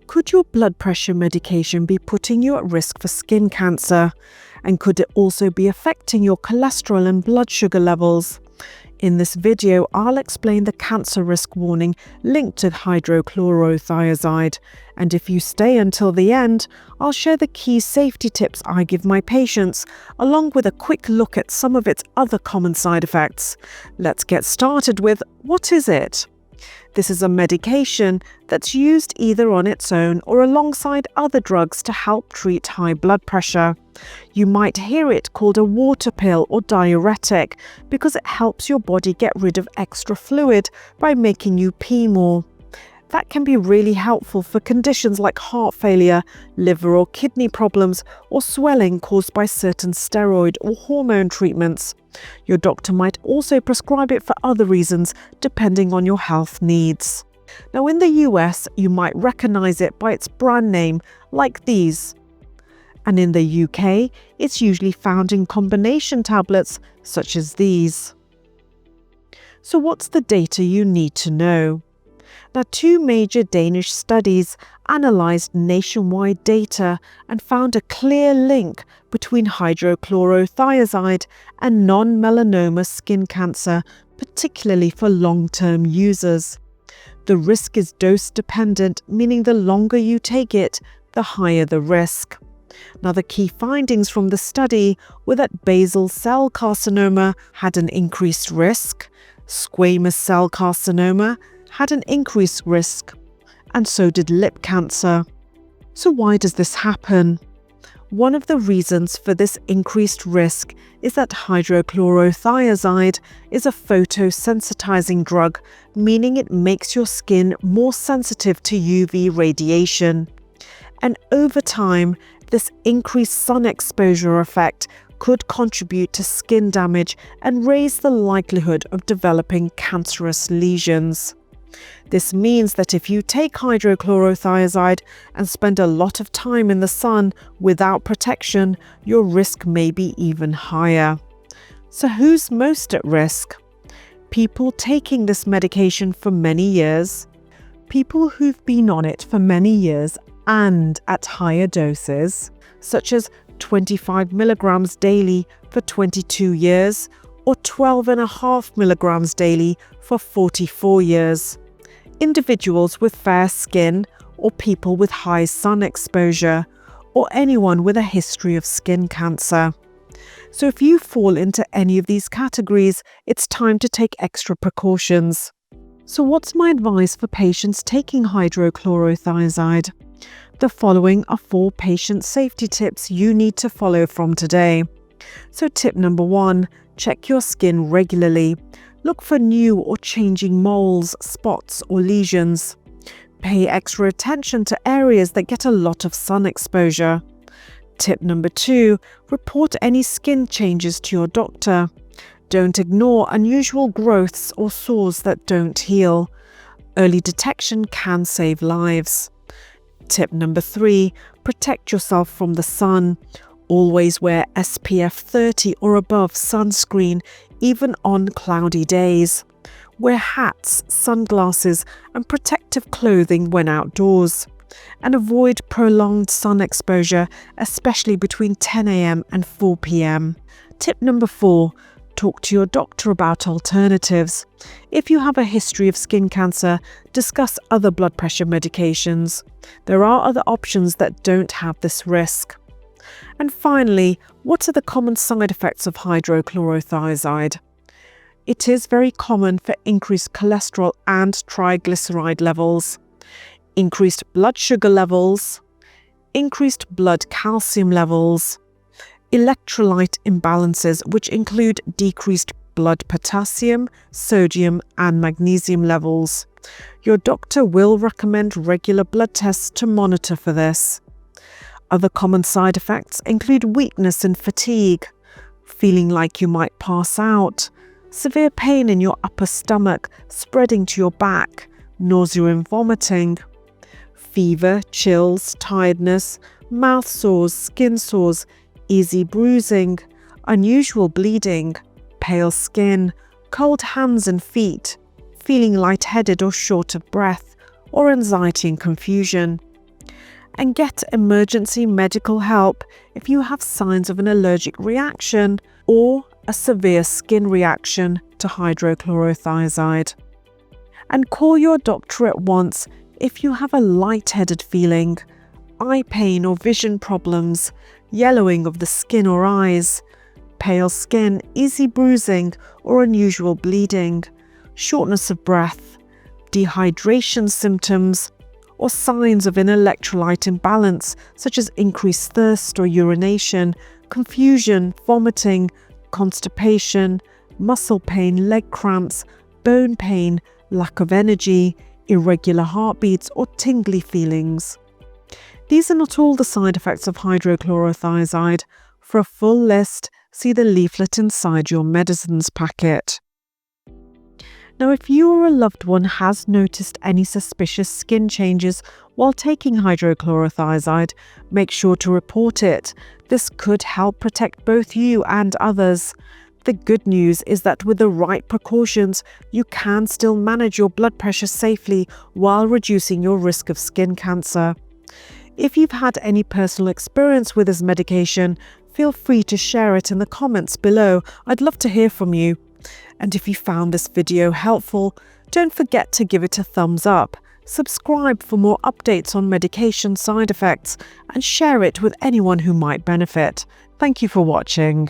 Could your blood pressure medication be putting you at risk for skin cancer? And could it also be affecting your cholesterol and blood sugar levels? In this video, I'll explain the cancer risk warning linked to hydrochlorothiazide. And if you stay until the end, I'll share the key safety tips I give my patients, along with a quick look at some of its other common side effects. Let's get started with, what is it? This is a medication that's used either on its own or alongside other drugs to help treat high blood pressure. You might hear it called a water pill or diuretic because it helps your body get rid of extra fluid by making you pee more. That can be really helpful for conditions like heart failure, liver or kidney problems, or swelling caused by certain steroid or hormone treatments. Your doctor might also prescribe it for other reasons, depending on your health needs. Now, in the US, you might recognize it by its brand name, like these. And in the UK, it's usually found in combination tablets, such as these. So what's the data you need to know? Now, two major Danish studies analysed nationwide data and found a clear link between hydrochlorothiazide and non-melanoma skin cancer, particularly for long-term users. The risk is dose-dependent, meaning the longer you take it, the higher the risk. Now, the key findings from the study were that basal cell carcinoma had an increased risk, squamous cell carcinoma had an increased risk, and so did lip cancer. So why does this happen? One of the reasons for this increased risk is that hydrochlorothiazide is a photosensitizing drug, meaning it makes your skin more sensitive to UV radiation. And over time, this increased sun exposure effect could contribute to skin damage and raise the likelihood of developing cancerous lesions. This means that if you take hydrochlorothiazide and spend a lot of time in the sun without protection, your risk may be even higher. So who's most at risk? People taking this medication for many years, people who've been on it for many years and at higher doses, such as 25 milligrams daily for 22 years or 12.5 milligrams daily for 44 years. Individuals with fair skin or people with high sun exposure, or anyone with a history of skin cancer. So if you fall into any of these categories, it's time to take extra precautions. So what's my advice for patients taking hydrochlorothiazide? The following are 4 patient safety tips you need to follow from today. So tip number 1, check your skin regularly. Look for new or changing moles, spots or lesions. Pay extra attention to areas that get a lot of sun exposure. Tip number 2, report any skin changes to your doctor. Don't ignore unusual growths or sores that don't heal. Early detection can save lives. Tip number 3, protect yourself from the sun. Always wear SPF 30 or above sunscreen, even on cloudy days. Wear hats, sunglasses, and protective clothing when outdoors. And avoid prolonged sun exposure, especially between 10 a.m. and 4 p.m. Tip number 4, talk to your doctor about alternatives. If you have a history of skin cancer, discuss other blood pressure medications. There are other options that don't have this risk. And finally, what are the common side effects of hydrochlorothiazide? It is very common for increased cholesterol and triglyceride levels, increased blood sugar levels, increased blood calcium levels, electrolyte imbalances, which include decreased blood potassium, sodium, and magnesium levels. Your doctor will recommend regular blood tests to monitor for this. Other common side effects include weakness and fatigue, feeling like you might pass out, severe pain in your upper stomach spreading to your back, nausea and vomiting, fever, chills, tiredness, mouth sores, skin sores, easy bruising, unusual bleeding, pale skin, cold hands and feet, feeling lightheaded or short of breath, or anxiety and confusion. and get emergency medical help if you have signs of an allergic reaction or a severe skin reaction to hydrochlorothiazide. And call your doctor at once if you have a lightheaded feeling, eye pain or vision problems, yellowing of the skin or eyes, pale skin, easy bruising or unusual bleeding, shortness of breath, dehydration symptoms, or signs of an electrolyte imbalance such as increased thirst or urination, confusion, vomiting, constipation, muscle pain, leg cramps, bone pain, lack of energy, irregular heartbeats or tingly feelings. These are not all the side effects of hydrochlorothiazide. For a full list, see the leaflet inside your medicines packet. Now, if you or a loved one has noticed any suspicious skin changes while taking hydrochlorothiazide, make sure to report it. This could help protect both you and others. The good news is that with the right precautions, you can still manage your blood pressure safely while reducing your risk of skin cancer. If you've had any personal experience with this medication, feel free to share it in the comments below. I'd love to hear from you. And if you found this video helpful, don't forget to give it a thumbs up, subscribe for more updates on medication side effects, and share it with anyone who might benefit. Thank you for watching.